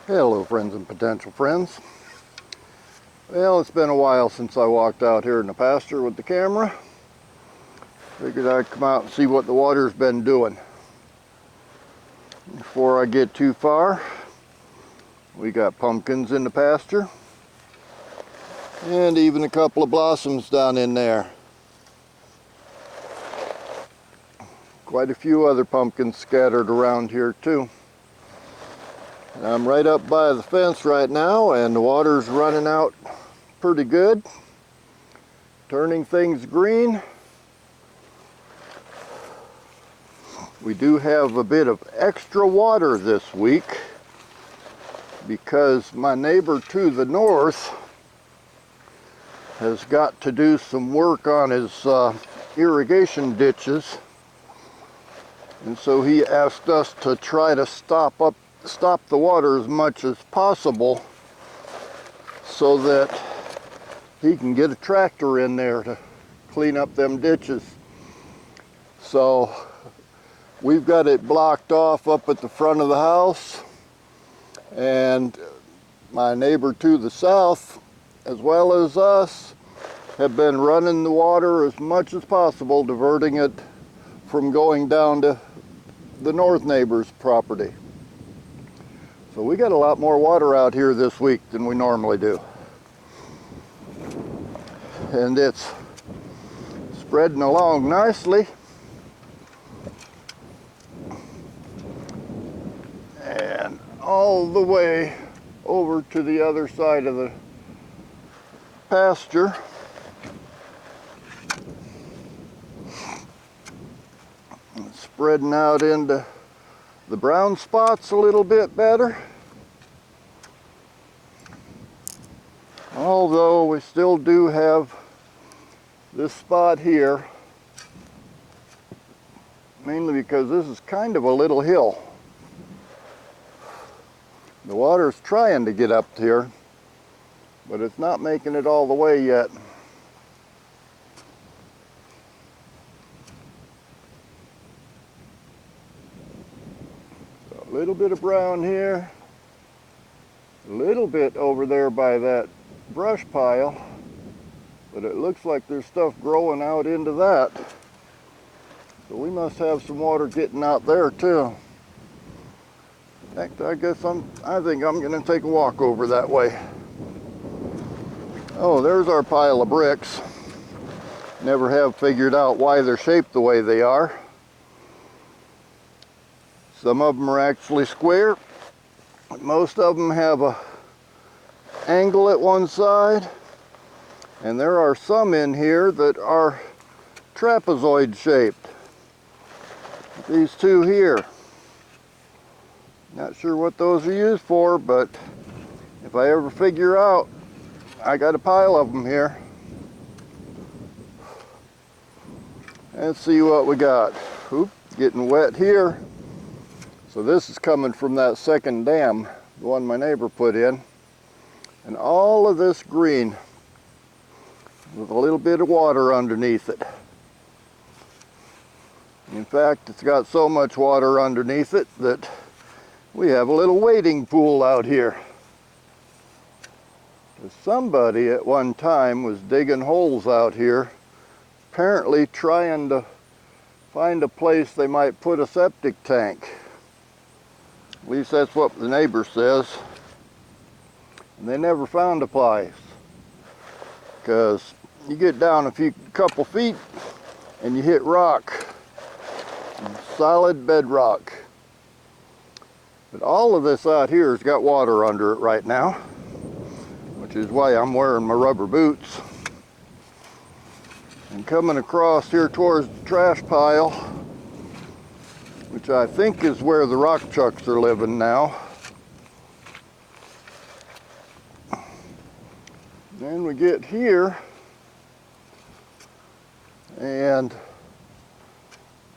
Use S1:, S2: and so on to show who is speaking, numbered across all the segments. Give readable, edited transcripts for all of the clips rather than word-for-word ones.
S1: Hello friends and potential friends. Well, it's been a while since I walked out here in the pasture with the camera. Figured I'd come out and see what the water's been doing. Before I get too far, we got pumpkins in the pasture and even a couple of blossoms down in there. Quite a few other pumpkins scattered around here too. I'm right up by the fence right now and the water's running out pretty good, turning things green. We do have a bit of extra water this week because my neighbor to the north has got to do some work on his irrigation ditches, and so he asked us to try to stop the water as much as possible so that he can get a tractor in there to clean up them ditches. So we've got it blocked off up at the front of the house, and my neighbor to the south as well as us have been running the water as much as possible, diverting it from going down to the north neighbor's property. So we got a lot more water out here this week than we normally do. And it's spreading along nicely. And all the way over to the other side of the pasture. It's spreading out into the brown spots a little bit better. Although we still do have this spot here, mainly because this is kind of a little hill. The water's trying to get up here, but it's not making it all the way yet. So a little bit of brown here, a little bit over there by that brush pile, but it looks like there's stuff growing out into that. So we must have some water getting out there too. In fact, I think I'm going to take a walk over that way. Oh, there's our pile of bricks. Never have figured out why they're shaped the way they are. Some of them are actually square. Most of them have a angle at one side, and there are some in here that are trapezoid shaped. These two here. Not sure what those are used for, but if I ever figure out, I got a pile of them here. Let's see what we got. Oop, getting wet here. So this is coming from that second dam, the one my neighbor put in. And all of this green with a little bit of water underneath it. In fact, it's got so much water underneath it that we have a little wading pool out here. Somebody at one time was digging holes out here, apparently trying to find a place they might put a septic tank. At least that's what the neighbor says. And they never found a place, because you get down a couple feet and you hit rock, solid bedrock. But all of this out here has got water under it right now, which is why I'm wearing my rubber boots. And coming across here towards the trash pile, which I think is where the rock chucks are living now. Then we get here, and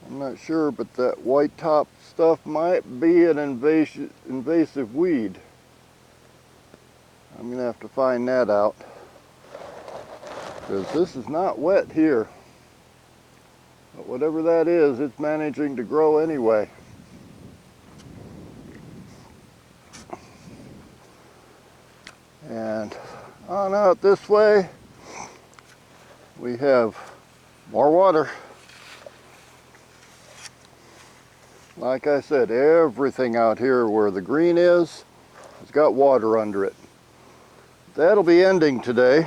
S1: I'm not sure, but that white top stuff might be an invasive weed. I'm going to have to find that out, because this is not wet here. But whatever that is, it's managing to grow anyway. And on out this way, we have more water. Like I said, everything out here where the green is, has got water under it. That'll be ending today.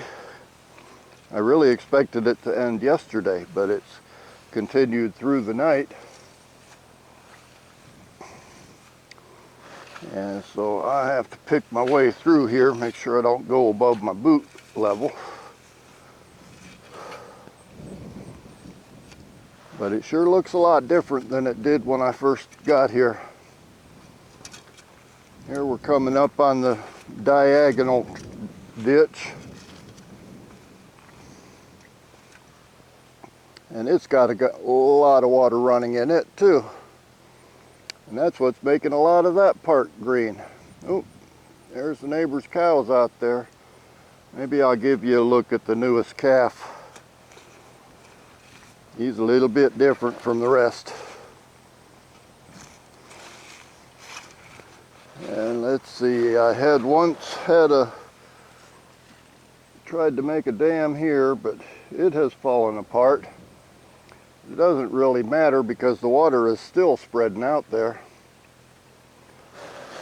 S1: I really expected it to end yesterday, but it's continued through the night. And so I have to pick my way through here, make sure I don't go above my boot level. But it sure looks a lot different than it did when I first got here. Here we're coming up on the diagonal ditch. And it's got a lot of water running in it too. And that's what's making a lot of that part green. Oh, there's the neighbor's cows out there. Maybe I'll give you a look at the newest calf. He's a little bit different from the rest. And let's see, I tried to make a dam here, but it has fallen apart. It doesn't really matter because the water is still spreading out there.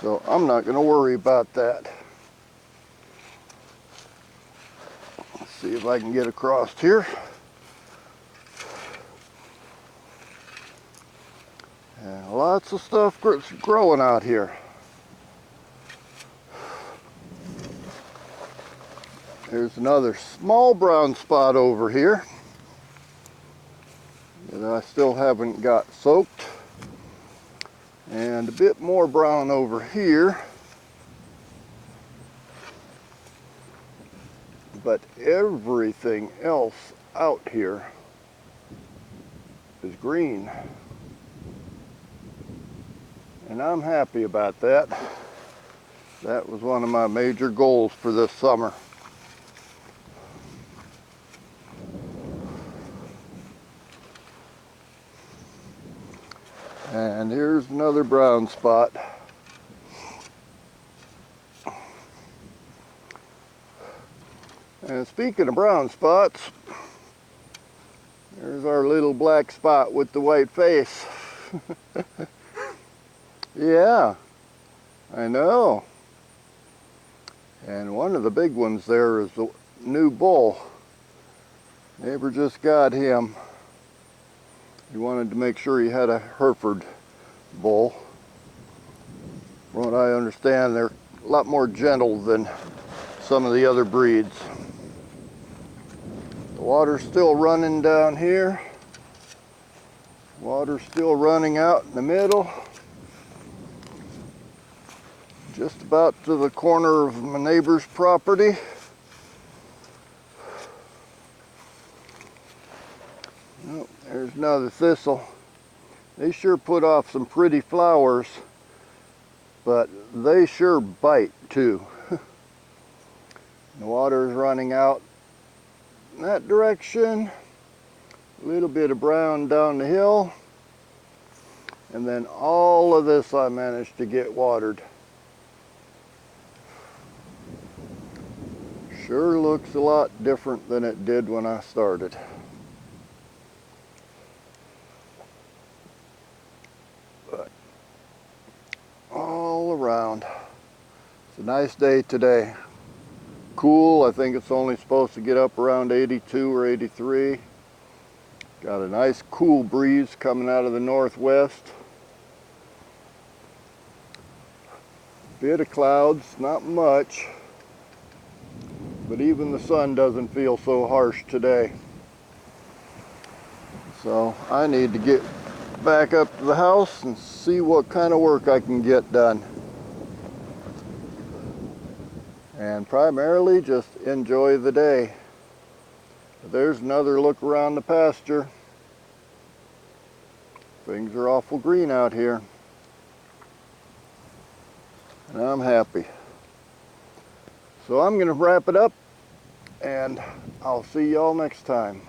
S1: So I'm not going to worry about that. Let's see if I can get across here. And lots of stuff growing out here. There's another small brown spot over here that I still haven't got soaked. And a bit more brown over here. But everything else out here is green. And I'm happy about that. That was one of my major goals for this summer. And here's another brown spot. And speaking of brown spots, there's our little black spot with the white face. Yeah, I know. And one of the big ones there is the new bull. Neighbor just got him. He wanted to make sure he had a Hereford bull. From what I understand, they're a lot more gentle than some of the other breeds. The water's still running down here. Water's still running out in the middle. Just about to the corner of my neighbor's property. Oh, there's another thistle. They sure put off some pretty flowers, but they sure bite too. The water is running out in that direction. A little bit of brown down the hill. And then all of this I managed to get watered. Sure looks a lot different than it did when I started. But all around, it's a nice day today. Cool, I think it's only supposed to get up around 82 or 83. Got a nice cool breeze coming out of the northwest. Bit of clouds, not much. But even the sun doesn't feel so harsh today. So I need to get back up to the house and see what kind of work I can get done. And primarily just enjoy the day. There's another look around the pasture. Things are awful green out here. And I'm happy. So I'm going to wrap it up, and I'll see y'all next time.